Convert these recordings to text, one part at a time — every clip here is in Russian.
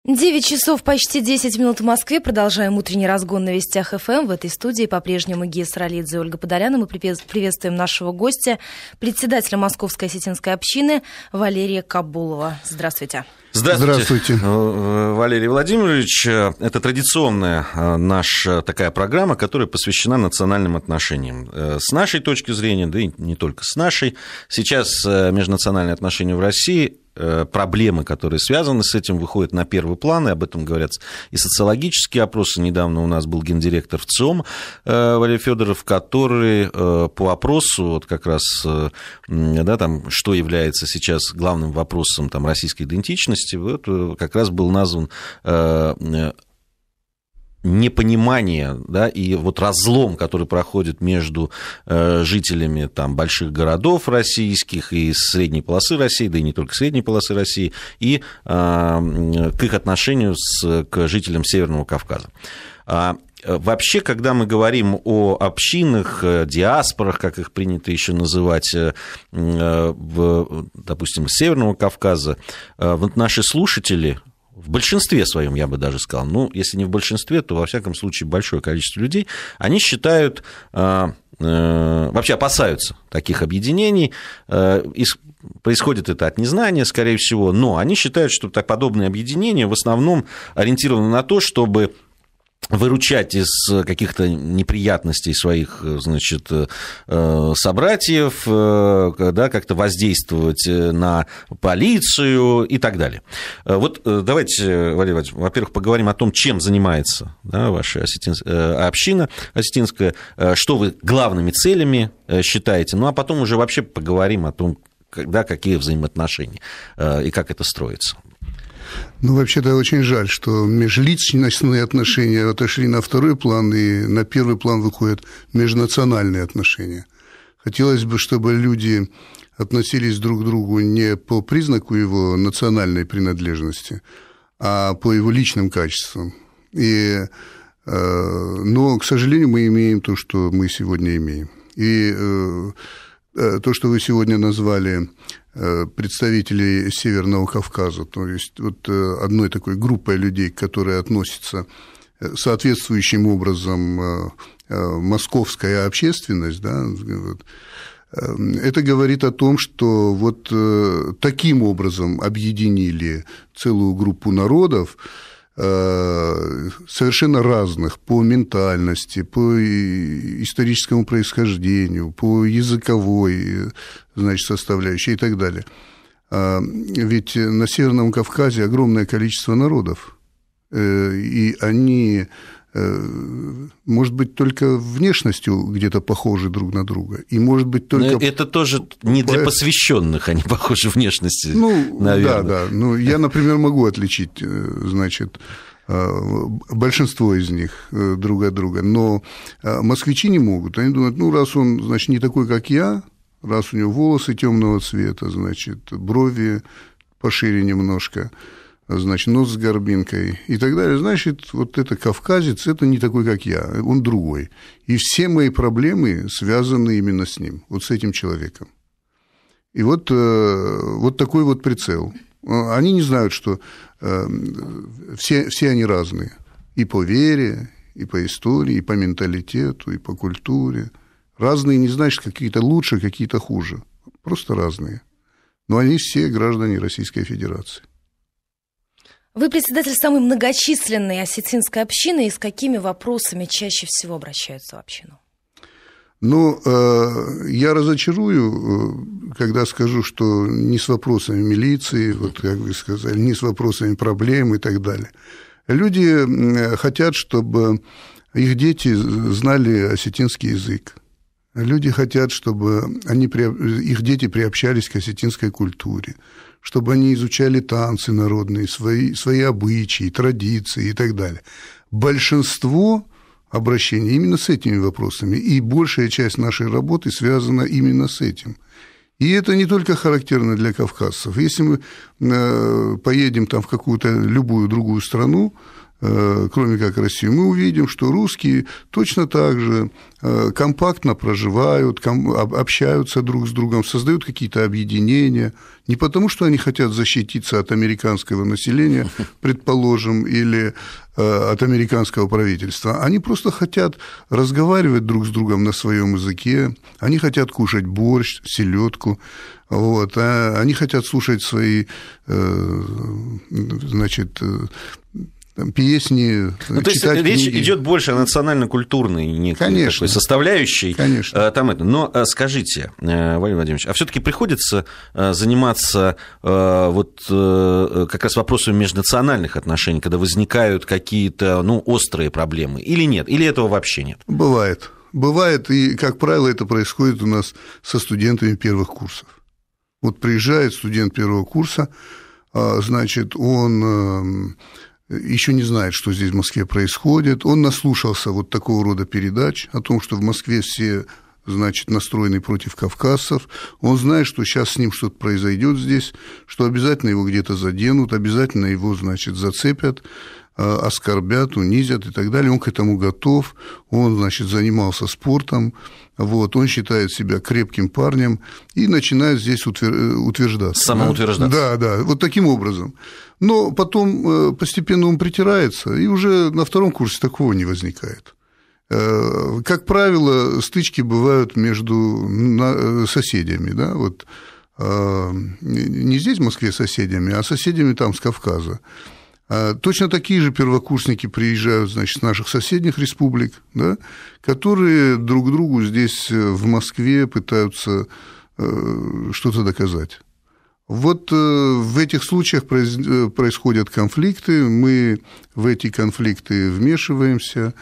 9 часов почти 10 минут в Москве. Продолжаем утренний разгон на Вестях ФМ. В этой студии по-прежнему Гия Саралидзе и Ольга Подоляна. Мы приветствуем нашего гостя, председателя Московской осетинской общины Валерия Кабулова. Здравствуйте. Здравствуйте, Валерий Владимирович. Это традиционная наша такая программа, которая посвящена национальным отношениям. С нашей точки зрения, да и не только с нашей, сейчас межнациональные отношения в России, проблемы, которые связаны с этим, выходят на первый план, и об этом говорят и социологические опросы. Недавно у нас был гендиректор ВЦИОМ Валерий Федоров, который по опросу, вот как раз, да, там, что является сейчас главным вопросом там, российской идентичности, вот, как раз был назван непонимание, да, и вот разлом, который проходит между жителями там, больших городов российских и средней полосы России, да и не только средней полосы России, и к их отношению к жителям Северного Кавказа. Вообще, когда мы говорим о общинах, диаспорах, как их принято еще называть, допустим, Северного Кавказа, вот наши слушатели, в большинстве своем, я бы даже сказал, ну, если не в большинстве, то, во всяком случае, большое количество людей, они считают, вообще опасаются таких объединений, происходит это от незнания, скорее всего, но они считают, что подобные объединения в основном ориентированы на то, чтобы выручать из каких-то неприятностей своих, значит, собратьев, да, как-то воздействовать на полицию и так далее. Вот давайте, Валерий Владимирович, во-первых, поговорим о том, чем занимается, да, ваша община осетинская, что вы главными целями считаете, ну а потом уже вообще поговорим о том, да, какие взаимоотношения и как это строится. Ну, вообще-то очень жаль, что межличностные отношения отошли на второй план, и на первый план выходят межнациональные отношения. Хотелось бы, чтобы люди относились друг к другу не по признаку его национальной принадлежности, а по его личным качествам. Но, к сожалению, мы имеем то, что мы сегодня имеем. И то, что вы сегодня назвали представителей Северного Кавказа, то есть вот одной такой группой людей, которые относятся соответствующим образом московская общественность, да, вот, это говорит о том, что вот таким образом объединили целую группу народов, совершенно разных по ментальности, по историческому происхождению, по языковой, значит, составляющей и так далее. Ведь на Северном Кавказе огромное количество народов, и они, может быть, только внешностью где-то похожи друг на друга, и, может быть, только... Но это тоже не для посвященных они похожи внешности, наверное. Да. Ну, я, например, могу отличить, значит, большинство из них друг от друга, но москвичи не могут. Они думают, ну, раз он, значит, не такой, как я, раз у него волосы темного цвета, значит, брови пошире немножко, значит, нос с горбинкой и так далее, значит, вот это кавказец, это не такой, как я, он другой. И все мои проблемы связаны именно с ним, вот с этим человеком. И вот такой вот прицел. Они не знают, что все они разные. И по вере, и по истории, и по менталитету, и по культуре. Разные не значит, какие-то лучше, какие-то хуже. Просто разные. Но они все граждане Российской Федерации. Вы председатель самой многочисленной осетинской общины, и с какими вопросами чаще всего обращаются в общину? Ну, я разочарую, когда скажу, что не с вопросами милиции, вот как вы сказали, не с вопросами проблем и так далее. Люди хотят, чтобы их дети знали осетинский язык. Люди хотят, чтобы их дети приобщались к осетинской культуре, чтобы они изучали танцы народные, свои обычаи, традиции и так далее. Большинство обращений именно с этими вопросами, и большая часть нашей работы связана именно с этим. И это не только характерно для кавказцев. Если мы поедем там в какую-то любую другую страну, кроме как Россию, мы увидим, что русские точно так же компактно проживают, общаются друг с другом, создают какие-то объединения, не потому, что они хотят защититься от американского населения, предположим, или от американского правительства, они просто хотят разговаривать друг с другом на своем языке, они хотят кушать борщ, селедку, вот, они хотят слушать свои, значит, песни, ну, то есть речь идет больше о национально-культурной такой составляющей. Конечно. Там это. Но скажите, Валерий Владимирович, а все-таки приходится заниматься вот как раз вопросами межнациональных отношений, когда возникают какие-то острые проблемы, или нет? Или этого вообще нет? Бывает. Бывает, и, как правило, это происходит у нас со студентами первых курсов. Вот приезжает студент первого курса, значит, он еще не знает, что здесь в Москве происходит. Он наслушался вот такого рода передач о том, что в Москве все, значит, настроены против кавказцев. Он знает, что сейчас с ним что-то произойдет здесь, что обязательно его где-то заденут, обязательно его, значит, зацепят, оскорбят, унизят и так далее. Он к этому готов. Он, значит, занимался спортом. Вот, он считает себя крепким парнем и начинает здесь утверждаться. Самоутверждаться. Да, вот таким образом. Но потом постепенно он притирается, и уже на втором курсе такого не возникает. Как правило, стычки бывают между соседями, да, вот не здесь, в Москве, соседями, а соседями там с Кавказа. Точно такие же первокурсники приезжают, значит, с наших соседних республик, да, которые друг другу здесь, в Москве, пытаются что-то доказать. Вот в этих случаях происходят конфликты, мы в эти конфликты вмешиваемся,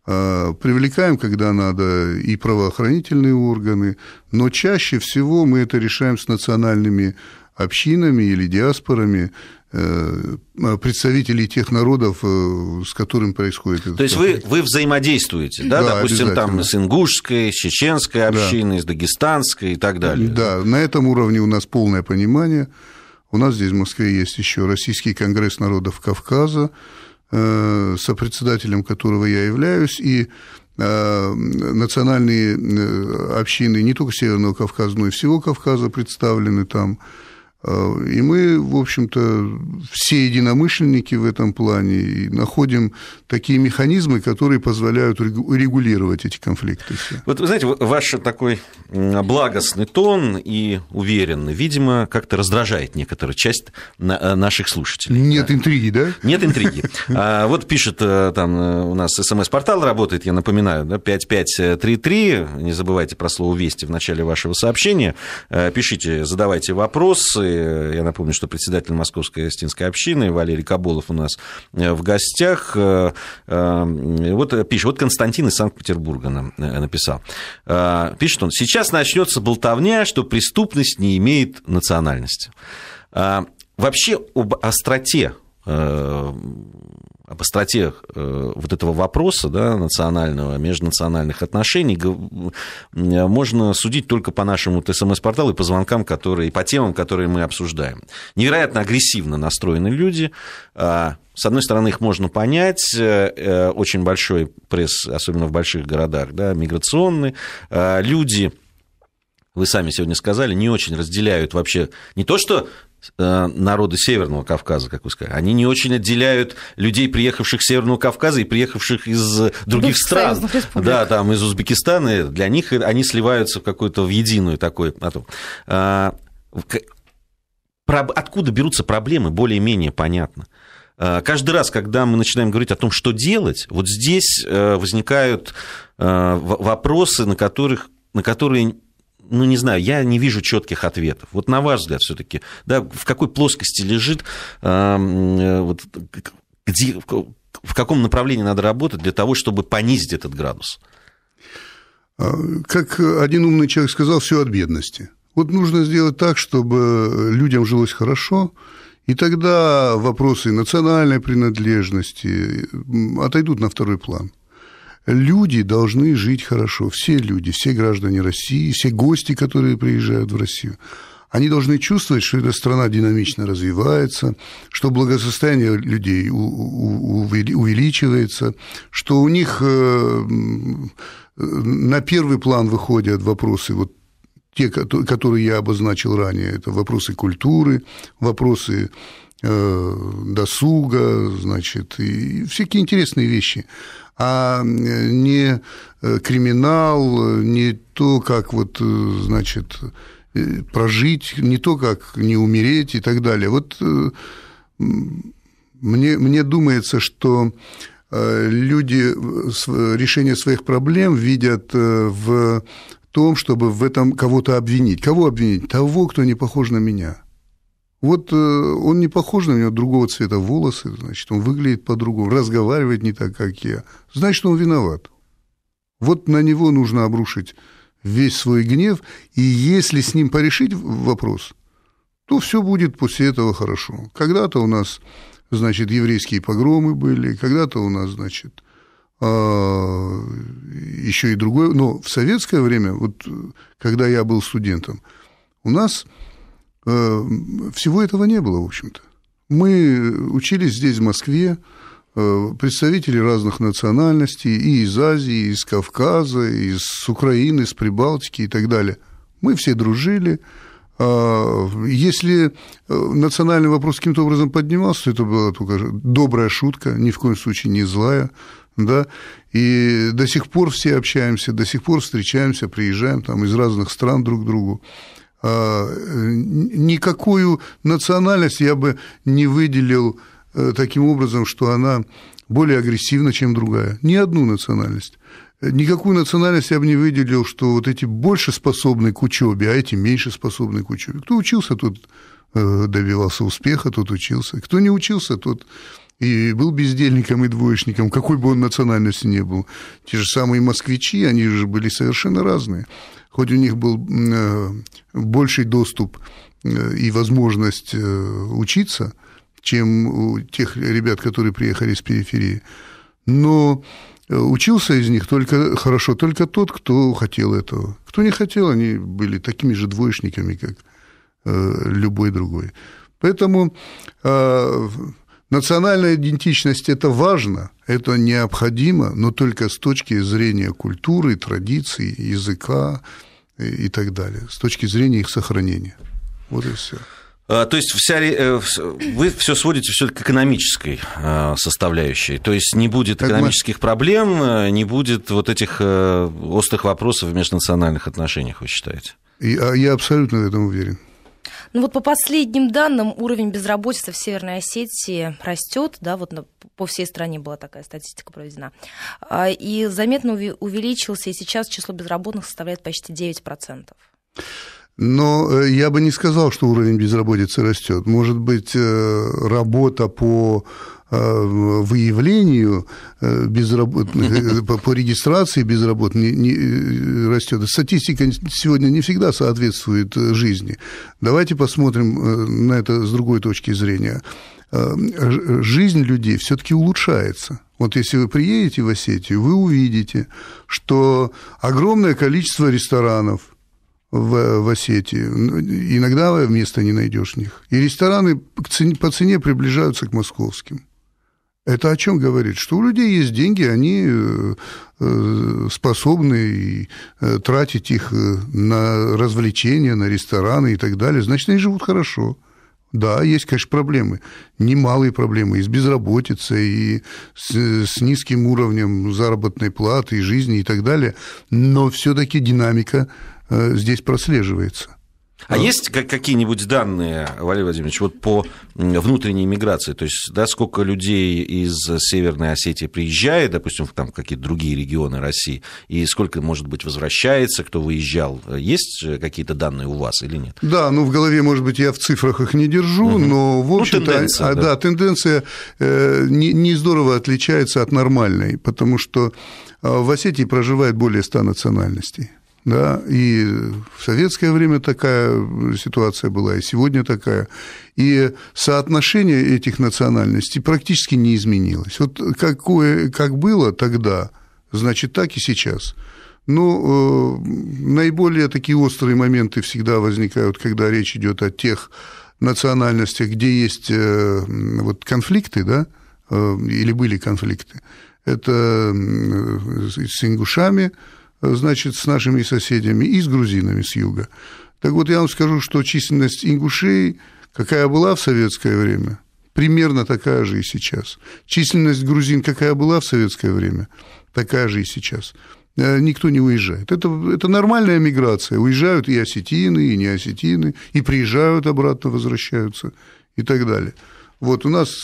привлекаем, когда надо, и правоохранительные органы, но чаще всего мы это решаем с национальными общинами или диаспорами, представителей тех народов, с которыми происходит это. То есть вы взаимодействуете, да, допустим, там с ингушской, с чеченской общиной, с дагестанской и так далее? Да, на этом уровне у нас полное понимание. У нас здесь в Москве есть еще Российский конгресс народов Кавказа, сопредседателем которого я являюсь, и национальные общины не только Северного Кавказа, но и всего Кавказа представлены там. И мы, в общем-то, все единомышленники в этом плане, и находим такие механизмы, которые позволяют регулировать эти конфликты. Вот, вы знаете, ваш такой благостный тон и уверенный, видимо, как-то раздражает некоторую часть наших слушателей. Нет интриги, да? Нет интриги. Вот пишет, там у нас СМС-портал работает, я напоминаю, 5533, не забывайте про слово «Вести» в начале вашего сообщения, пишите, задавайте вопросы. Я напомню, что председатель Московской осетинской общины Валерий Кабулов у нас в гостях. Вот пишет, вот Константин из Санкт-Петербурга нам написал. Пишет он: сейчас начнется болтовня, что преступность не имеет национальности. Вообще об остроте вот этого вопроса, да, национального, межнациональных отношений можно судить только по нашему СМС-порталу и по звонкам, и по темам, которые мы обсуждаем. Невероятно агрессивно настроены люди. С одной стороны, их можно понять, очень большой пресс, особенно в больших городах, да, миграционный. Люди, вы сами сегодня сказали, не очень разделяют вообще не то, что народы Северного Кавказа, как вы сказали, они не очень отделяют людей, приехавших с Северного Кавказа и приехавших из других стран. Да, там из Узбекистана. Для них они сливаются в единую такой. Откуда берутся проблемы, более-менее понятно. Каждый раз, когда мы начинаем говорить о том, что делать, вот здесь возникают вопросы, на которые не знаю, я не вижу четких ответов. Вот на ваш взгляд, все-таки, да, в какой плоскости лежит, в каком направлении надо работать для того, чтобы понизить этот градус? Как один умный человек сказал, все от бедности. Вот нужно сделать так, чтобы людям жилось хорошо, и тогда вопросы национальной принадлежности отойдут на второй план. Люди должны жить хорошо, все люди, все граждане России, все гости, которые приезжают в Россию. Они должны чувствовать, что эта страна динамично развивается, что благосостояние людей увеличивается, что у них на первый план выходят вопросы, вот те, которые я обозначил ранее, это вопросы культуры, вопросы досуга, значит, и всякие интересные вещи, а не криминал, не то, как вот, значит, прожить, не то, как не умереть и так далее. Вот мне думается, что люди решение своих проблем видят в том, чтобы в этом кого-то обвинить. Кого обвинить? Того, кто не похож на меня. Вот он не похож на меня, другого цвета волосы, значит, он выглядит по-другому, разговаривает не так, как я. Значит, он виноват. Вот на него нужно обрушить весь свой гнев, и если с ним порешить вопрос, то все будет после этого хорошо. Когда-то у нас, значит, еврейские погромы были, когда-то у нас, значит, еще и другое. Но в советское время, вот когда я был студентом, у нас всего этого не было, в общем-то. Мы учились здесь, в Москве, представители разных национальностей, и из Азии, и из Кавказа, и из Украины, из Прибалтики и так далее. Мы все дружили. Если национальный вопрос каким-то образом поднимался, то это была только добрая шутка, ни в коем случае не злая. Да? И до сих пор все общаемся, до сих пор встречаемся, приезжаем там из разных стран друг к другу. Никакую национальность я бы не выделил таким образом, что она более агрессивна, чем другая. Ни одну национальность. Никакую национальность я бы не выделил, что вот эти больше способны к учебе, а эти меньше способны к учебе. Кто учился, тот добивался успеха, тот учился. Кто не учился, тот и был бездельником и двоечником, какой бы он национальности ни был. Те же самые москвичи, они же были совершенно разные. Хоть у них был больший доступ и возможность учиться, чем у тех ребят, которые приехали с периферии, но учился из них только хорошо только тот, кто хотел этого. Кто не хотел, они были такими же двоечниками, как любой другой. Поэтому национальная идентичность – это важно, это необходимо, но только с точки зрения культуры, традиций, языка и так далее, с точки зрения их сохранения. Вот и все. То есть вы все сводите все к экономической составляющей. То есть не будет экономических проблем, не будет вот этих острых вопросов в межнациональных отношениях, вы считаете? Я абсолютно в этом уверен. Ну вот по последним данным, уровень безработицы в Северной Осетии растет, да, вот по всей стране была такая статистика проведена, и заметно увеличился, и сейчас число безработных составляет почти 9%. Но я бы не сказал, что уровень безработицы растет. Может быть, работа по выявлению безработных, по регистрации безработных не растет. Статистика сегодня не всегда соответствует жизни. Давайте посмотрим на это с другой точки зрения. Жизнь людей все-таки улучшается. Вот если вы приедете в Осетию, вы увидите, что огромное количество ресторанов в Осетии, иногда места не найдешь в них. И рестораны по цене приближаются к московским. Это о чем говорит? Что у людей есть деньги, они способны тратить их на развлечения, на рестораны и так далее. Значит, они живут хорошо. Да, есть, конечно, проблемы, немалые проблемы и с безработицей, и с низким уровнем заработной платы, и жизни и так далее, но все-таки динамика здесь прослеживается. А есть какие-нибудь данные, Валерий Владимирович, вот по внутренней миграции? То есть, да, сколько людей из Северной Осетии приезжает, допустим, в там какие-то другие регионы России, и сколько, может быть, возвращается, кто выезжал? Есть какие-то данные у вас или нет? Да, ну, в голове, может быть, я в цифрах их не держу, но, в общем-то, тенденция, да, тенденция не здорово отличается от нормальной, потому что в Осетии проживает более 100 национальностей. Да, и в советское время такая ситуация была, и сегодня такая. И соотношение этих национальностей практически не изменилось. Вот как было тогда, значит, так и сейчас. Ну, наиболее такие острые моменты всегда возникают, когда речь идет о тех национальностях, где есть вот конфликты, да, или были конфликты. Это с ингушами, значит, с нашими соседями, и с грузинами с юга. Так вот, я вам скажу, что численность ингушей, какая была в советское время, примерно такая же и сейчас. Численность грузин, какая была в советское время, такая же и сейчас. Никто не уезжает. Это нормальная миграция. Уезжают и осетины, и неосетины, и приезжают обратно, возвращаются и так далее. Вот у нас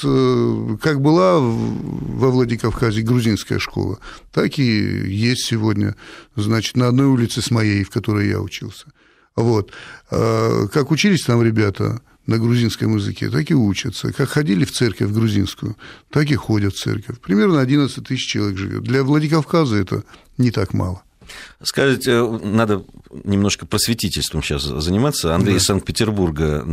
как была во Владикавказе грузинская школа, так и есть сегодня, значит, на одной улице с моей, в которой я учился. Вот. Как учились там ребята на грузинском языке, так и учатся. Как ходили в церковь грузинскую, так и ходят в церковь. Примерно 11 тысяч человек живет. Для Владикавказа это не так мало. Скажите, надо немножко просветительством сейчас заниматься. Андрей из Санкт-Петербурга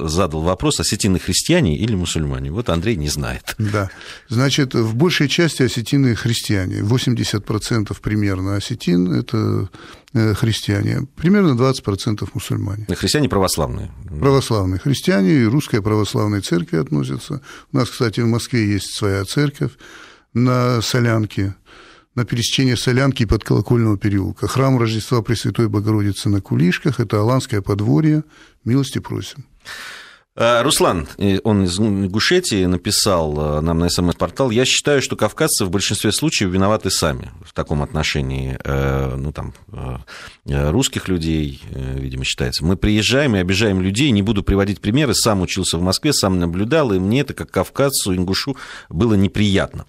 задал вопрос: осетины христиане или мусульмане? Вот Андрей не знает. Да. Значит, в большей части осетины христиане. 80% примерно осетин – это христиане. Примерно 20% мусульмане. Христиане православные. Православные христиане, и Русская православная церковь относятся. У нас, кстати, в Москве есть своя церковь на Солянке, на пересечении Солянки и Подколокольного переулка. Храм Рождества Пресвятой Богородицы на Кулишках, это Аланское подворье. Милости просим. Руслан, он из Ингушетии, написал нам на СМС-портал: я считаю, что кавказцы в большинстве случаев виноваты сами в таком отношении, ну, там, русских людей, видимо, считается. Мы приезжаем и обижаем людей, не буду приводить примеры, сам учился в Москве, сам наблюдал, и мне это, как кавказцу, ингушу, было неприятно.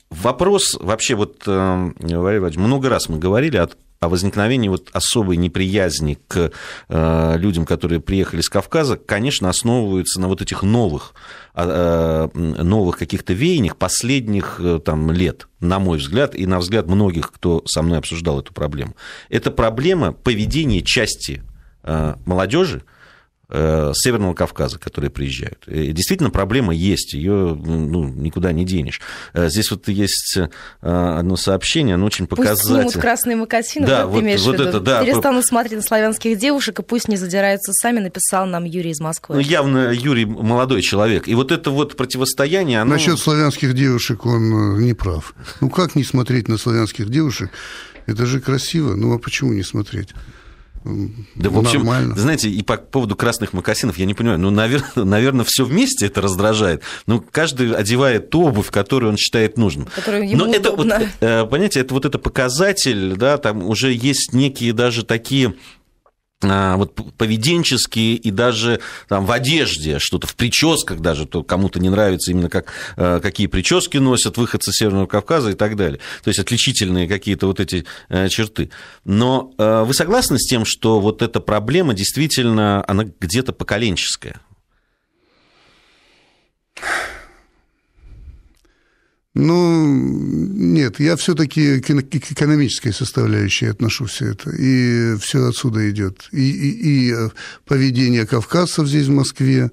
Вопрос вообще, вот, Валерий Владимирович, много раз мы говорили о возникновении вот особой неприязни к людям, которые приехали с Кавказа, конечно, основываются на вот этих новых каких-то веяниях последних там лет, на мой взгляд, и на взгляд многих, кто со мной обсуждал эту проблему. Это проблема поведения части молодежи Северного Кавказа, которые приезжают. И действительно, проблема есть, ее никуда не денешь. Здесь вот есть одно сообщение, оно очень показательное. Пусть снимут красные мокасины, да, вот ты имеешь в виду. Это, да, перестанут смотреть на славянских девушек, и пусть не задираются сами, написал нам Юрий из Москвы. Ну, явно Юрий молодой человек. И вот это вот противостояние, оно... Насчет славянских девушек он не прав. Ну, как не смотреть на славянских девушек? Это же красиво. Ну, а почему не смотреть? Да, в общем, нормально. Знаете, и по поводу красных мокасинов, я не понимаю, ну, наверное, все вместе это раздражает. Ну, каждый одевает ту обувь, которую он считает нужным. Которую ему Но это, удобно. Вот, понимаете, это вот это показатель, да, там уже есть некие даже такие... вот поведенческие и даже там в одежде, что-то в прическах даже, то кому-то не нравится именно какие прически носят выходцы Северного Кавказа и так далее. То есть отличительные какие-то вот эти черты. Но вы согласны с тем, что вот эта проблема действительно, она где-то поколенческая? Ну, нет, я все-таки к экономической составляющей отношу все это, и все отсюда идет. И поведение кавказцев здесь, в Москве,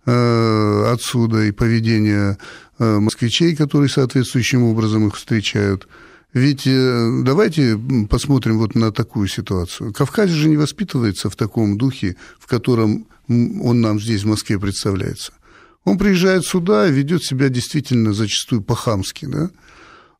отсюда, и поведение москвичей, которые соответствующим образом их встречают. Ведь давайте посмотрим вот на такую ситуацию. Кавказ же не воспитывается в таком духе, в котором он нам здесь, в Москве, представляется. Он приезжает сюда и ведет себя действительно зачастую по-хамски, да?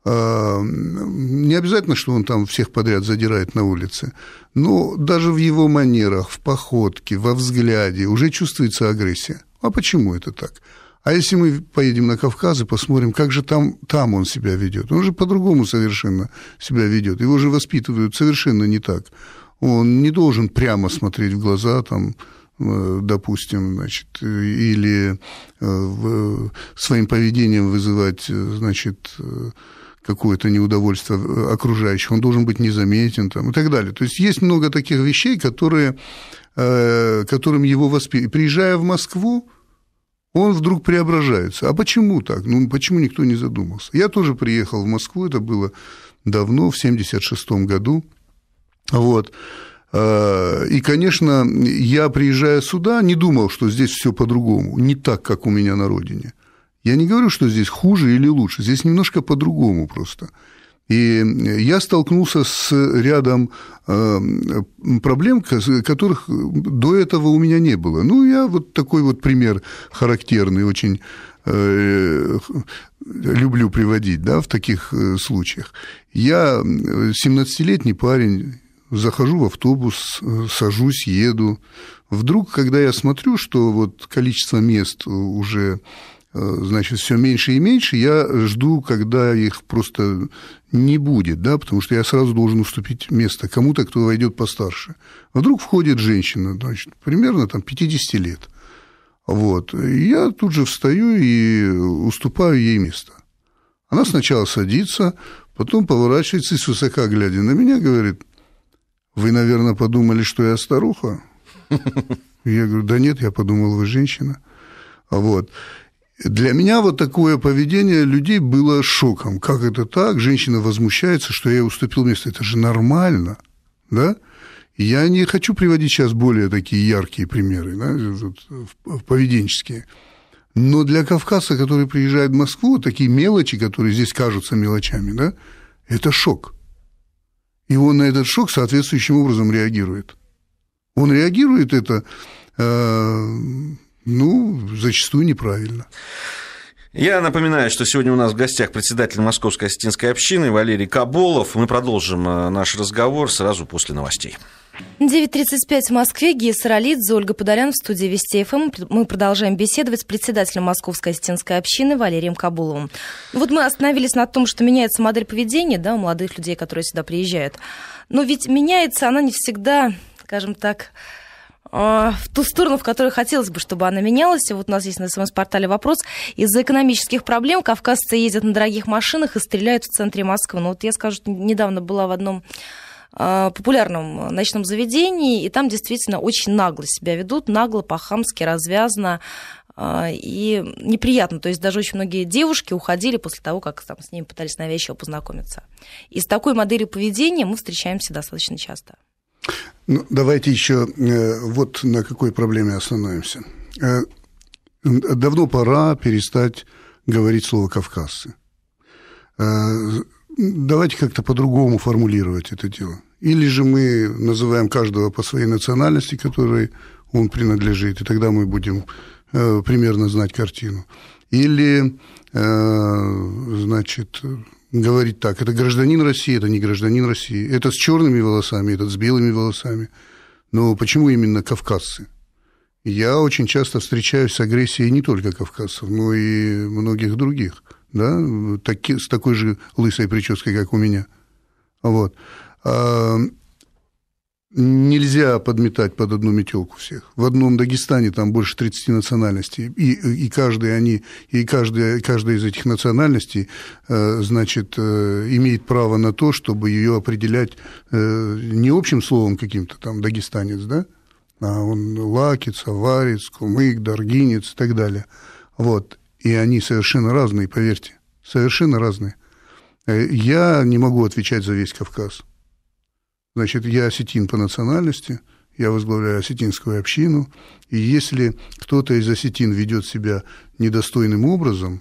Не обязательно, что он там всех подряд задирает на улице, но даже в его манерах, в походке, во взгляде уже чувствуется агрессия. А почему это так? А если мы поедем на Кавказ и посмотрим, как же там он себя ведет? Он же по-другому совершенно себя ведет. Его же воспитывают совершенно не так. Он не должен прямо смотреть в глаза, там, допустим, значит, или своим поведением вызывать, значит, какое-то неудовольствие окружающих, он должен быть незаметен там, и так далее. То есть есть много таких вещей, которым его воспитывают. Приезжая в Москву, он вдруг преображается. А почему так? Ну, почему никто не задумался? Я тоже приехал в Москву, это было давно, в 1976 году, вот. И, конечно, я, приезжая сюда, не думал, что здесь все по-другому, не так, как у меня на родине. Я не говорю, что здесь хуже или лучше, здесь немножко по-другому просто. И я столкнулся с рядом проблем, которых до этого у меня не было. Ну, я вот такой вот пример характерный, очень люблю приводить, да, в таких случаях. Я 17-летний парень, захожу в автобус, сажусь, еду. Вдруг, когда я смотрю, что вот количество мест уже, значит, все меньше и меньше, я жду, когда их просто не будет, да, потому что я сразу должен уступить место кому-то, кто войдет постарше. Вдруг входит женщина, значит, примерно там 50 лет. Вот. И я тут же встаю и уступаю ей место. Она сначала садится, потом поворачивается и свысока глядя на меня говорит: вы, наверное, подумали, что я старуха? Я говорю: да нет, я подумал, вы женщина. Вот. Для меня вот такое поведение людей было шоком. Как это так? Женщина возмущается, что я ей уступил место. Это же нормально, да? Я не хочу приводить сейчас более такие яркие примеры, да, поведенческие. Но для кавказца, который приезжает в Москву, такие мелочи, которые здесь кажутся мелочами, да, это шок. И он на этот шок соответствующим образом реагирует. Он реагирует это, зачастую неправильно. Я напоминаю, что сегодня у нас в гостях председатель Московской осетинской общины Валерий Каболов. Мы продолжим наш разговор сразу после новостей. 9:35 в Москве. Гия Саралидзе, Ольга Подолян в студии Вести ФМ. Мы продолжаем беседовать с председателем Московской осетинской общины Валерием Каболовым. Вот мы остановились на том, что меняется модель поведения, да, у молодых людей, которые сюда приезжают. Но ведь меняется она не всегда, скажем так, в ту сторону, в которой хотелось бы, чтобы она менялась. Вот у нас есть на СМС-портале вопрос. Из-за экономических проблем кавказцы ездят на дорогих машинах и стреляют в центре Москвы. Ну вот я скажу, что недавно была в одном популярном ночном заведении, и там действительно очень нагло себя ведут, нагло, по-хамски, развязно и неприятно. То есть даже очень многие девушки уходили после того, как там с ними пытались навязчиво познакомиться. И с такой моделью поведения мы встречаемся достаточно часто. Ну, давайте еще вот на какой проблеме остановимся. Давно пора перестать говорить слово «кавказцы». Давайте как-то по-другому формулировать это дело. Или же мы называем каждого по своей национальности, которой он принадлежит, и тогда мы будем примерно знать картину. Или, значит, говорить так: это гражданин России, это не гражданин России, это с черными волосами, этот с белыми волосами. Но почему именно кавказцы? Я очень часто встречаюсь с агрессией не только кавказцев, но и многих других. Да, с такой же лысой прической, как у меня. Вот. Нельзя подметать под одну метелку всех. В одном Дагестане там больше 30 национальностей, и каждая из этих национальностей, значит, имеет право на то, чтобы ее определять не общим словом каким-то там дагестанец, да, а он лакец, аварец, кумык, даргинец и так далее. Вот. И они совершенно разные, поверьте, совершенно разные. Я не могу отвечать за весь Кавказ. Значит, я осетин по национальности, я возглавляю осетинскую общину, и если кто-то из осетин ведет себя недостойным образом,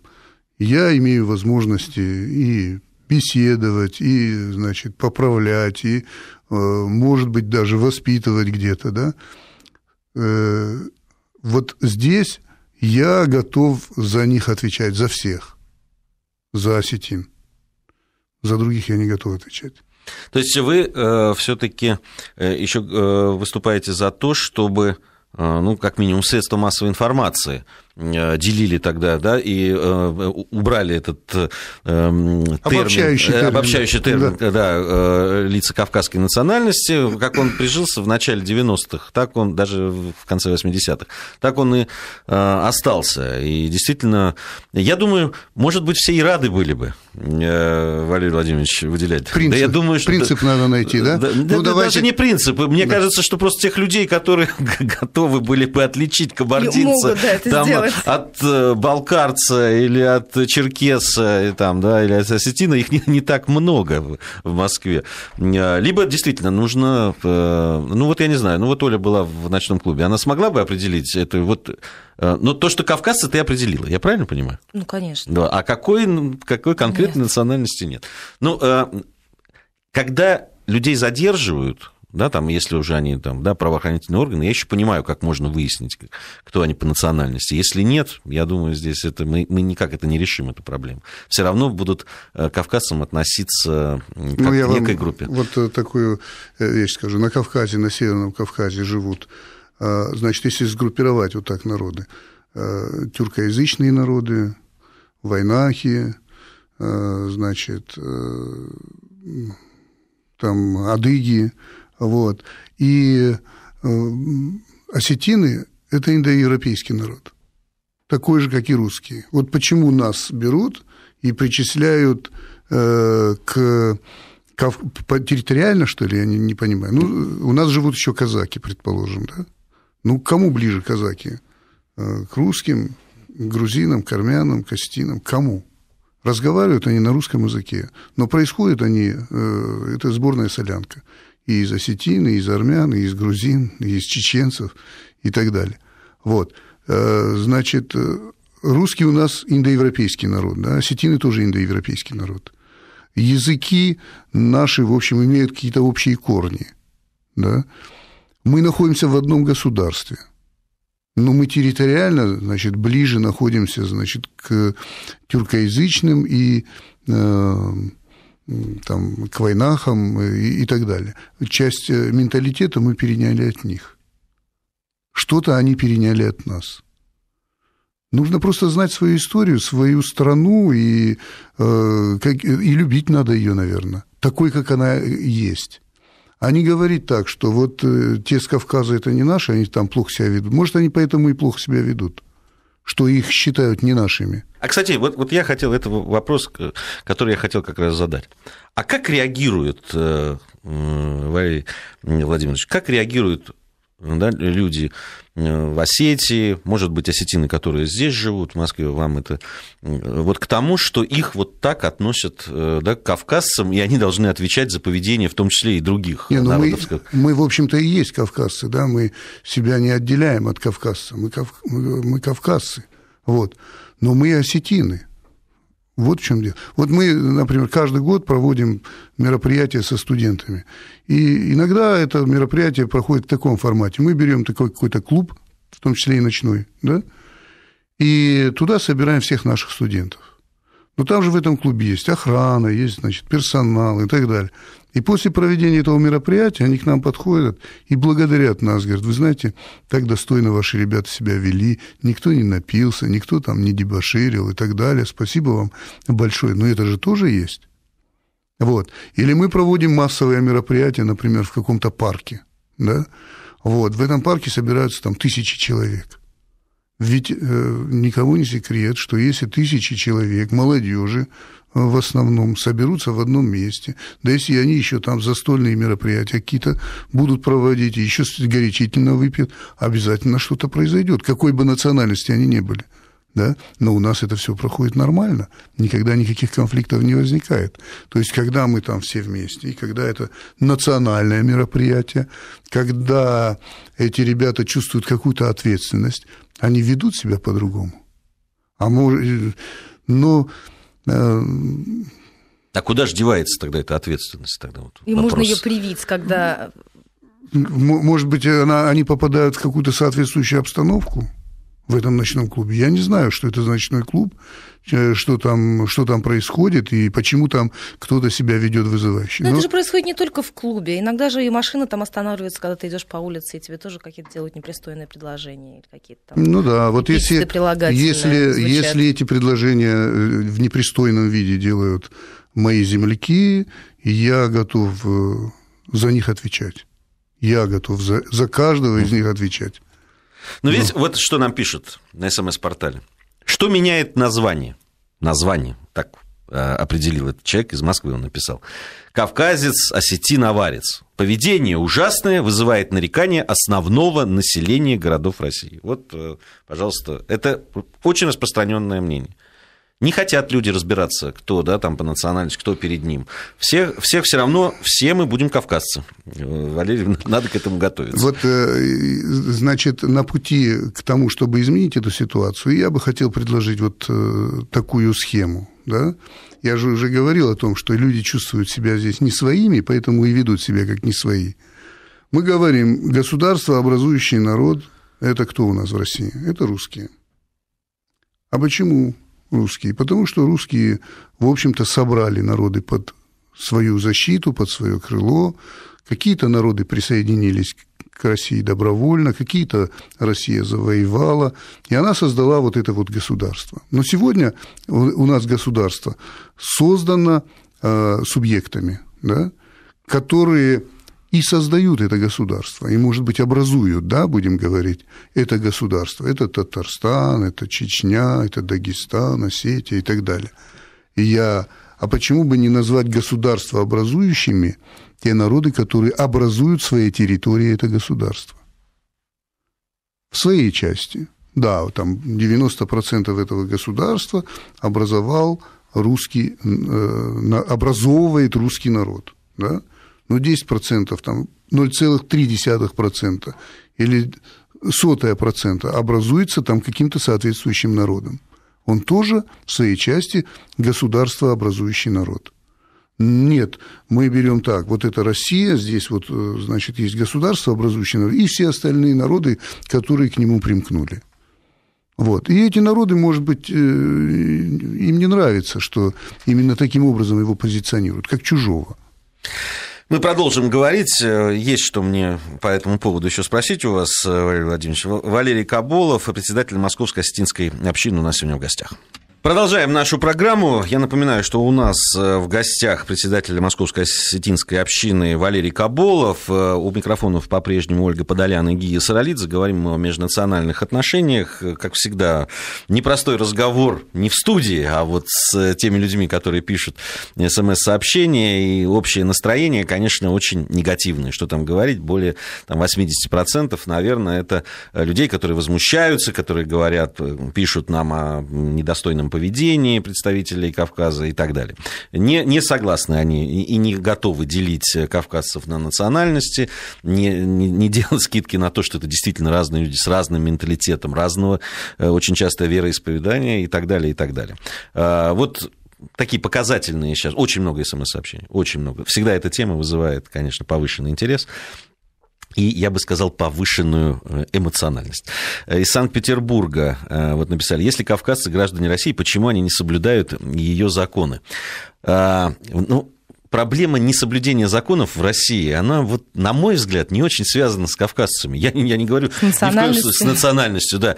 я имею возможности и беседовать, и, значит, поправлять, и, может быть, даже воспитывать где-то, да. Вот здесь я готов за них отвечать, за всех, за осетин. За других я не готов отвечать. То есть вы все-таки еще выступаете за то, чтобы, ну, как минимум, средства массовой информации делили тогда, да, и убрали этот обобщающий термин, да, лица кавказской национальности, как он прижился в начале 90-х, так он даже в конце 80-х, так он и остался. И действительно, я думаю, может быть, все и рады были бы, Валерий Владимирович, выделять. Принцип, да, я думаю, что принцип надо найти, да? Ну, давайте... Даже не принцип. Мне кажется, что просто тех людей, которые готовы были бы отличить кабардинца, там, от балкарца или от черкеса, там, да, или от осетина, их не так много в Москве. Либо действительно нужно, ну вот я не знаю, ну вот Оля была в ночном клубе, она смогла бы определить это вот, но то, что кавказцы, ты определила, я правильно понимаю? Ну, конечно. Да, а какой конкретной национальности нет? Ну, когда людей задерживают, да, там, если уже они там, да, правоохранительные органы, я еще понимаю, как можно выяснить, кто они по национальности. Если нет, я думаю, здесь это, мы никак это не решим, эту проблему. Все равно будут к кавказцам относиться как к некой группе. Вот такую вещь скажу. На Кавказе, на Северном Кавказе живут, значит, если сгруппировать вот так народы, тюркоязычные народы, вайнахи, значит, там адыги, вот. И осетины – это индоевропейский народ, такой же, как и русские. Вот почему нас берут и причисляют территориально, что ли, я не понимаю. Ну, у нас живут еще казаки, предположим, да? Ну, к кому ближе казаки? К русским, к грузинам, к армянам, к осетинам? Кому? Разговаривают они на русском языке, но происходят они, это сборная солянка, и из осетин, и из армян, и из грузин, и из чеченцев, и так далее. Вот, значит, русский у нас индоевропейский народ, да, осетины тоже индоевропейский народ. Языки наши, в общем, имеют какие-то общие корни, да. Мы находимся в одном государстве. Но мы территориально, значит, ближе находимся, значит, к тюркоязычным и там, к вайнахам и так далее. Часть менталитета мы переняли от них. Что-то они переняли от нас. Нужно просто знать свою историю, свою страну, и любить надо ее, наверное, такой, как она есть. А не говорить так, что вот те с Кавказа это не наши, они там плохо себя ведут. Может, они поэтому и плохо себя ведут, что их считают не нашими. А, кстати, вот я хотел, это вопрос, который я хотел как раз задать. А как реагируют, Валерий Владимирович, как реагируют, да, люди в Осетии, может быть, осетины, которые здесь живут, в Москве, вам это... Вот к тому, что их вот так относят, да, к кавказцам, и они должны отвечать за поведение, в том числе и других народов. Мы, в общем-то, и есть кавказцы, да, мы себя не отделяем от кавказцев, мы кавказцы, вот, но мы осетины. Вот в чем дело. Вот мы, например, каждый год проводим мероприятия со студентами. И иногда это мероприятие проходит в таком формате. Мы берем такой какой-то клуб, в том числе и ночной, да, и туда собираем всех наших студентов. Но там же в этом клубе есть охрана, есть, значит, персонал и так далее. И после проведения этого мероприятия они к нам подходят и благодарят нас. Говорят, вы знаете, так достойно ваши ребята себя вели, никто не напился, никто там не дебоширил и так далее. Спасибо вам большое. Но это же тоже есть. Вот. Или мы проводим массовые мероприятия, например, в каком-то парке. Да? Вот. В этом парке собираются там 1000 человек. Ведь никому не секрет, что если 1000 человек, молодежи в основном, соберутся в одном месте, да если они еще там застольные мероприятия какие-то будут проводить, и еще горячительно выпьют, обязательно что-то произойдет, какой бы национальности они ни были. Да? Но у нас это все проходит нормально, никогда никаких конфликтов не возникает. То есть, когда мы там все вместе, и когда это национальное мероприятие, когда эти ребята чувствуют какую-то ответственность, они ведут себя по-другому. А куда же девается тогда эта ответственность? Тогда вот и вопрос. Можно ее привить, когда... Может быть, они попадают в какую-то соответствующую обстановку в этом ночном клубе. Я не знаю, что это за ночной клуб, что там происходит и почему там кто-то себя ведет вызывающе. Но это же происходит не только в клубе. Иногда же и машина там останавливается, когда ты идешь по улице, и тебе тоже какие-то делают непристойные предложения или какие-то там... Ну да, вот если эти предложения в непристойном виде делают мои земляки, я готов за них отвечать. Я готов за каждого из них отвечать. Но ведь вот что нам пишут на СМС-портале. Что меняет название? Название, так определил этот человек, из Москвы он написал. Кавказец, осетин-аварец. Поведение ужасное, вызывает нарекания основного населения городов России. Вот, пожалуйста, это очень распространенное мнение. Не хотят люди разбираться, кто, да, там по национальности, кто перед ним. Всех все равно, все мы будем кавказцы. Валерий, надо к этому готовиться. Вот, значит, на пути к тому, чтобы изменить эту ситуацию, я бы хотел предложить вот такую схему, да. Я же уже говорил о том, что люди чувствуют себя здесь не своими, поэтому и ведут себя как не свои. Мы говорим, государство, образующий народ, это кто у нас в России? Это русские. А почему русские? Потому что русские, в общем-то, собрали народы под свою защиту, под свое крыло. Какие-то народы присоединились к России добровольно, какие-то Россия завоевала, и она создала вот это вот государство. Но сегодня у нас государство создано субъектами, да, которые и создают это государство, и, может быть, образуют, да, будем говорить, это государство. Это Татарстан, это Чечня, это Дагестан, Осетия и так далее. А почему бы не назвать государства образующими те народы, которые образуют в своей территории это государство? В своей части. Да, там 90% этого государства образовывает русский народ, да? Но 10%, там 0,3% или 0,01% образуется там каким-то соответствующим народом. Он тоже в своей части государствообразующий народ. Нет, мы берем так, вот это Россия, здесь вот, значит, есть государствообразующий народ, и все остальные народы, которые к нему примкнули. Вот. И эти народы, может быть, им не нравится, что именно таким образом его позиционируют, как чужого. Мы продолжим говорить. Есть что мне по этому поводу еще спросить у вас, Валерий Владимирович. Валерий Каболов, председатель Московской осетинской общины, у нас сегодня в гостях. Продолжаем нашу программу. Я напоминаю, что у нас в гостях председатель Московской осетинской общины Валерий Каболов. У микрофонов по-прежнему Ольга Подолян и Гия Саралидзе. Говорим мы о межнациональных отношениях. Как всегда, непростой разговор не в студии, а вот с теми людьми, которые пишут СМС-сообщения. И общее настроение, конечно, очень негативное. Что там говорить, более там, 80%, наверное, это людей, которые возмущаются, которые говорят, пишут нам о недостойном поведении представителей Кавказа и так далее. Не согласны они и не готовы делить кавказцев на национальности, не делать скидки на то, что это действительно разные люди с разным менталитетом, разного очень часто вероисповедания и так далее, и так далее. Вот такие показательные сейчас, очень много СМС-сообщений, очень много. Всегда эта тема вызывает, конечно, повышенный интерес. И, я бы сказал, повышенную эмоциональность. Из Санкт-Петербурга вот написали, если кавказцы граждане России, почему они не соблюдают ее законы? Проблема несоблюдения законов в России, она, вот, на мой взгляд, не очень связана с кавказцами. Я не говорю с национальностью, да.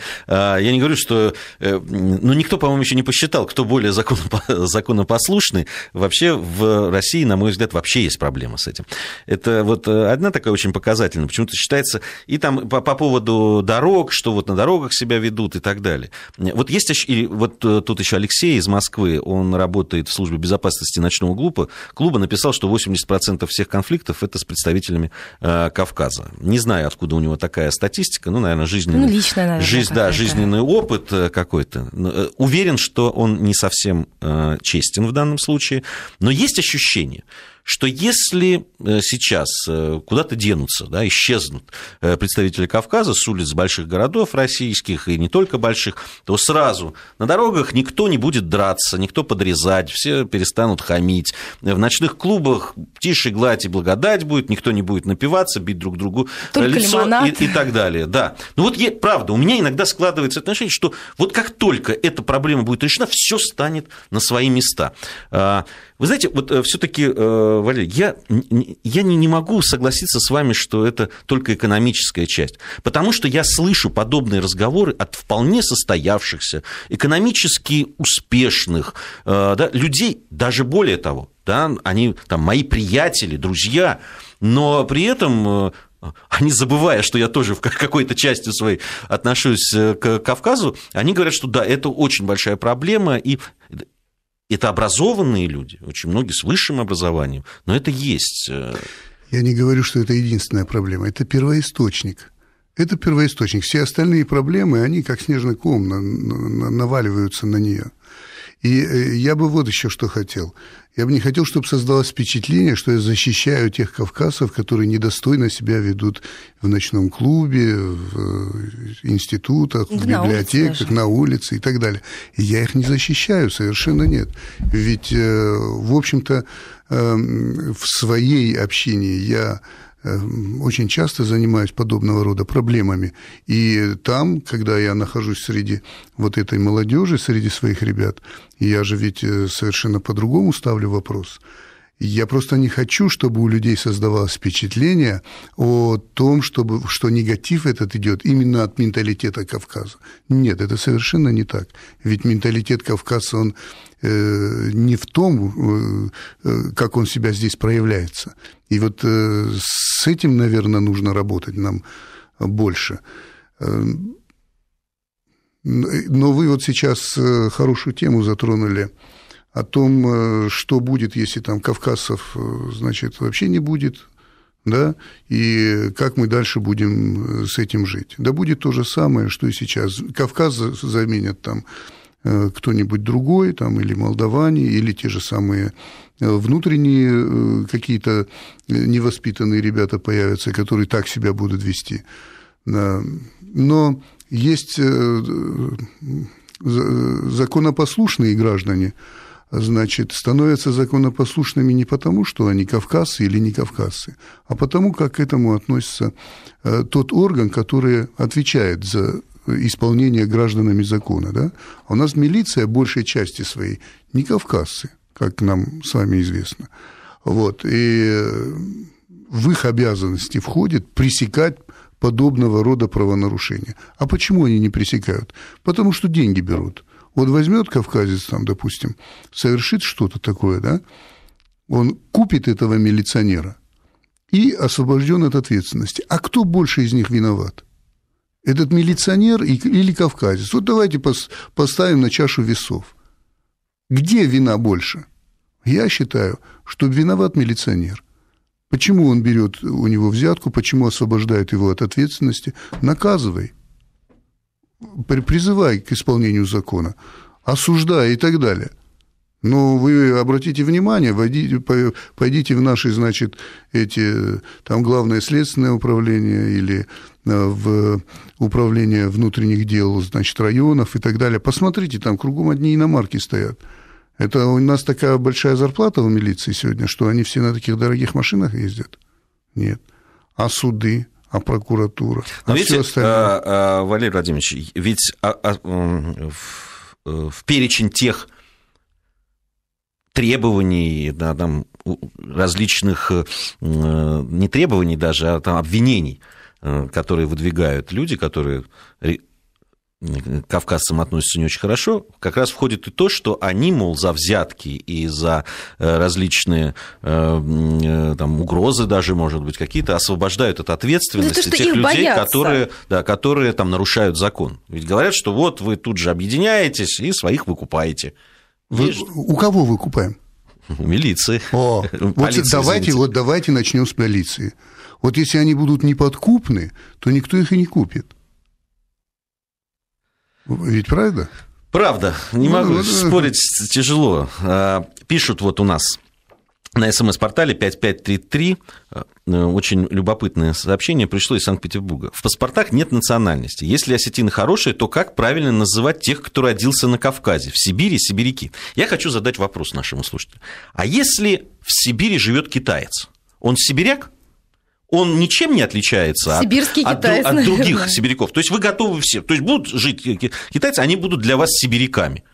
Я не говорю, что... никто, по-моему, еще не посчитал, кто более законопослушный. Вообще в России, на мой взгляд, вообще есть проблема с этим. Это вот одна такая очень показательная. Почему-то считается... И там по поводу дорог, что вот на дорогах себя ведут и так далее. Вот есть... И вот тут еще Алексей из Москвы, он работает в службе безопасности ночного клуба, написал, что 80% всех конфликтов это с представителями Кавказа. Не знаю, откуда у него такая статистика, наверное, жизненный опыт какой-то. Уверен, что он не совсем честен в данном случае, но есть ощущение, что если сейчас куда-то денутся, да, исчезнут представители Кавказа с улиц больших городов российских, и не только больших, то сразу на дорогах никто не будет драться, никто подрезать, все перестанут хамить. В ночных клубах тише гладь и благодать будет, никто не будет напиваться, бить друг другу только лицо и так далее. Да. Ну вот, правда, у меня иногда складывается отношение, что вот как только эта проблема будет решена, все станет на свои места. Вы знаете, вот все-таки, Валерий, я не могу согласиться с вами, что это только экономическая часть, потому что я слышу подобные разговоры от вполне состоявшихся, экономически успешных людей, даже более того, да, они там мои приятели, друзья, но при этом... Они, забывая, что я тоже в какой-то части своей отношусь к Кавказу, они говорят, что да, это очень большая проблема, и Это образованные люди, очень многие с высшим образованием, но это есть. Я не говорю, что это единственная проблема, это первоисточник. Это первоисточник. Все остальные проблемы, они как снежный ком наваливаются на нее. И я бы вот еще что хотел. Я бы не хотел, чтобы создалось впечатление, что я защищаю тех кавказцев, которые недостойно себя ведут в ночном клубе, в институтах, в библиотеках, на улице и так далее. И я их не защищаю, совершенно нет. Ведь, в общем-то, в своей общине я очень часто занимаюсь подобного рода проблемами. И там, когда я нахожусь среди вот этой молодежи, среди своих ребят, я же ведь совершенно по-другому ставлю вопрос. Я просто не хочу, чтобы у людей создавалось впечатление о том, что негатив этот идет именно от менталитета Кавказа. Нет, это совершенно не так. Ведь менталитет кавказца, он не в том, как он себя здесь проявляется. И вот с этим, наверное, нужно работать нам больше. Но вы вот сейчас хорошую тему затронули о том, что будет, если там кавказцев, значит, вообще не будет, да, и как мы дальше будем с этим жить. Да будет то же самое, что и сейчас. Кавказ заменят там кто-нибудь другой, там, или молдаване, или те же самые внутренние какие-то невоспитанные ребята появятся, которые так себя будут вести. Но есть законопослушные граждане, значит, становятся законопослушными не потому, что они кавказцы или не кавказцы, а потому, как к этому относится тот орган, который отвечает за исполнение гражданами закона. Да? А у нас милиция, большей части своей, не кавказцы, как нам с вами известно. Вот. И в их обязанности входит пресекать подобного рода правонарушения. А почему они не пресекают? Потому что деньги берут. Вот возьмет кавказец, там, допустим, совершит что-то такое, да, он купит этого милиционера и освобожден от ответственности. А кто больше из них виноват? Этот милиционер или кавказец? Вот давайте поставим на чашу весов. Где вина больше? Я считаю, что виноват милиционер. Почему он берет у него взятку, почему освобождает его от ответственности? Наказывай. Призывай к исполнению закона, осуждай и так далее. Но вы обратите внимание, пойдите в наши, значит, там Главное следственное управление или в управление внутренних дел, значит, районов и так далее. Посмотрите, там кругом одни иномарки стоят. Это у нас такая большая зарплата в милиции сегодня, что они все на таких дорогих машинах ездят? Нет. А суды? А прокуратура, но видите, Валерий Владимирович, ведь в перечень тех требований, да, там, различных, не требований даже, а там, обвинений, которые выдвигают люди, которые к кавказцам относятся не очень хорошо, как раз входит и то, что они, мол, за взятки и за различные там, угрозы даже, может быть, какие-то, освобождают от ответственности тех людей, которые там, нарушают закон. Ведь говорят, что вот вы тут же объединяетесь и своих выкупаете. У кого выкупаем? У милиции. Давайте начнем с милиции. Вот если они будут неподкупны, то никто их и не купит. Ведь правда? Правда. Не могу спорить, тяжело. Пишут вот у нас на СМС-портале 5533, очень любопытное сообщение пришло из Санкт-Петербурга. В паспортах нет национальности. Если осетины хорошие, то как правильно называть тех, кто родился на Кавказе? В Сибири сибиряки. Я хочу задать вопрос нашему слушателю. А если в Сибири живет китаец, он сибиряк? Он ничем не отличается от других сибиряков. То есть вы готовы все. То есть будут жить китайцы, они будут для вас сибиряками.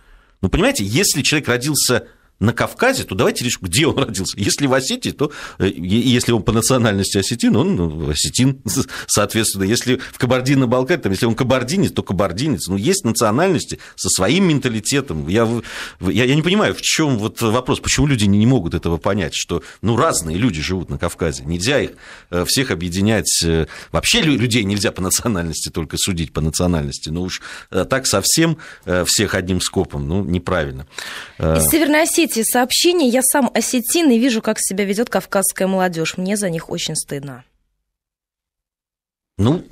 Ну, понимаете, если человек родился на Кавказе, то давайте решим, где он родился. Если в Осетии, то если он по национальности осетин, он осетин, соответственно. Если в Кабардино-Балкарии, там, если он кабардинец, то кабардинец. Ну, есть национальности со своим менталитетом. Я не понимаю, в чем вот вопрос, почему люди не могут этого понять, что разные люди живут на Кавказе. Нельзя их всех объединять. Вообще людей нельзя по национальности только судить по национальности. Ну уж так совсем всех одним скопом, неправильно. Из Северной Осетии сообщение. Я сам осетин и вижу, как себя ведет кавказская молодежь. Мне за них очень стыдно. Он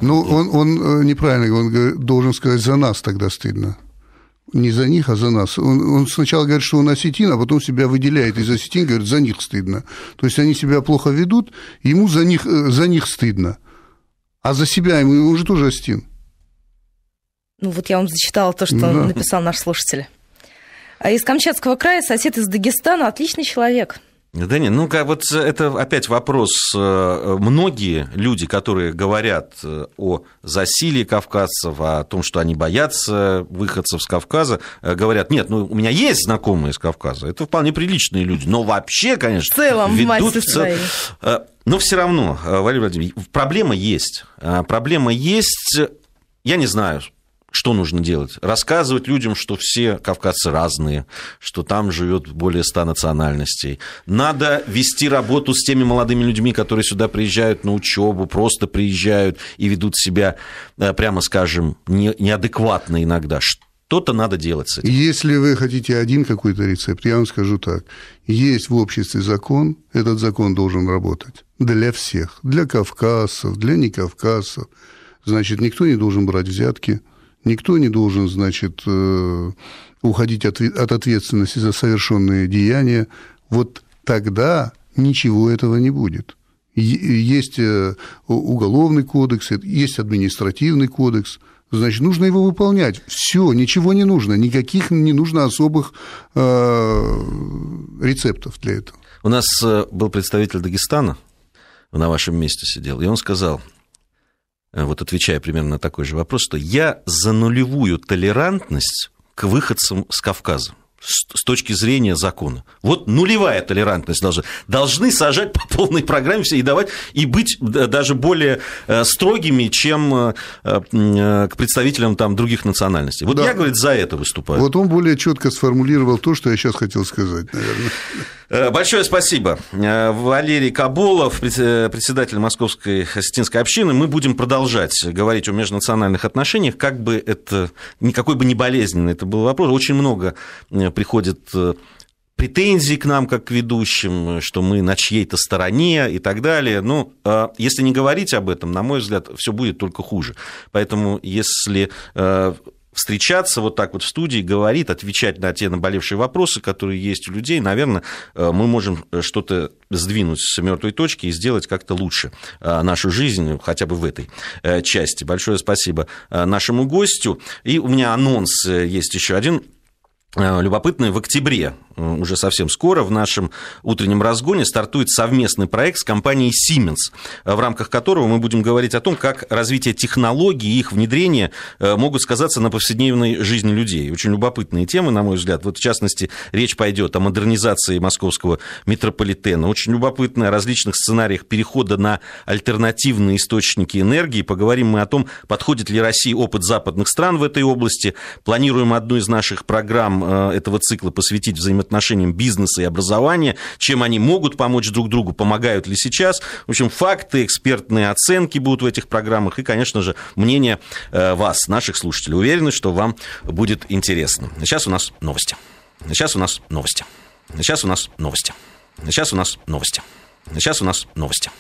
неправильно, он должен сказать, за нас тогда стыдно. Не за них, а за нас. Он сначала говорит, что он осетин, а потом себя выделяет из осетин, говорит, за них стыдно. То есть они себя плохо ведут, ему за них стыдно. А за себя ему он же тоже осетин. Вот я вам зачитала то, что написал наш слушатель. Из Камчатского края, сосед из Дагестана, отличный человек. Да нет, вот это опять вопрос. Многие люди, которые говорят о засилии кавказцев, о том, что они боятся выходцев с Кавказа, говорят, нет, у меня есть знакомые из Кавказа, это вполне приличные люди, но вообще, конечно, в целом, в массе своей. Но все равно, Валерий Владимирович, проблема есть. Проблема есть, я не знаю, что нужно делать? Рассказывать людям, что все кавказцы разные, что там живет более 100 национальностей. Надо вести работу с теми молодыми людьми, которые сюда приезжают на учебу, просто приезжают и ведут себя, прямо скажем, неадекватно иногда. Что-то надо делать с этим. Если вы хотите один какой-то рецепт, я вам скажу так. Есть в обществе закон, этот закон должен работать для всех. Для кавказцев, для некавказцев. Значит, никто не должен брать взятки. Никто не должен, значит, уходить от ответственности за совершенные деяния. Вот тогда ничего этого не будет. Есть уголовный кодекс, есть административный кодекс. Значит, нужно его выполнять. Все, ничего не нужно. Никаких не нужно особых рецептов для этого. У нас был представитель Дагестана, на вашем месте сидел, и он сказал... Вот отвечая примерно на такой же вопрос, что я за нулевую толерантность к выходцам с Кавказа с точки зрения закона. Вот нулевая толерантность должны сажать по полной программе все и давать, и быть даже более строгими, чем к представителям там других национальностей. Вот да. Я, говорит, за это выступаю. Вот он более четко сформулировал то, что я сейчас хотел сказать, наверное. Большое спасибо. Валерий Каболов, председатель Московской осетинской общины. Мы будем продолжать говорить о межнациональных отношениях, как бы это, никакой бы не болезненный это был вопрос. Очень много приходит претензий к нам, как к ведущим, что мы на чьей-то стороне и так далее. Но если не говорить об этом, на мой взгляд, все будет только хуже. Поэтому если встречаться вот так вот в студии, говорить, отвечать на те наболевшие вопросы, которые есть у людей, наверное, мы можем что-то сдвинуть с мертвой точки и сделать как-то лучше нашу жизнь, хотя бы в этой части. Большое спасибо нашему гостю. И у меня анонс есть еще один. Любопытный, в октябре, уже совсем скоро, в нашем утреннем разгоне стартует совместный проект с компанией Siemens, в рамках которого мы будем говорить о том, как развитие технологий и их внедрение могут сказаться на повседневной жизни людей. Очень любопытные темы, на мой взгляд. Вот, в частности, речь пойдет о модернизации московского метрополитена. Очень любопытно о различных сценариях перехода на альтернативные источники энергии. Поговорим мы о том, подходит ли России опыт западных стран в этой области. Планируем одну из наших программ этого цикла посвятить взаимоотношениям бизнеса и образования, чем они могут помочь друг другу, помогают ли сейчас. В общем, факты, экспертные оценки будут в этих программах и, конечно же, мнение вас, наших слушателей. Уверены, что вам будет интересно. Сейчас у нас новости. Сейчас у нас новости. Сейчас у нас новости. Сейчас у нас новости. Сейчас у нас новости.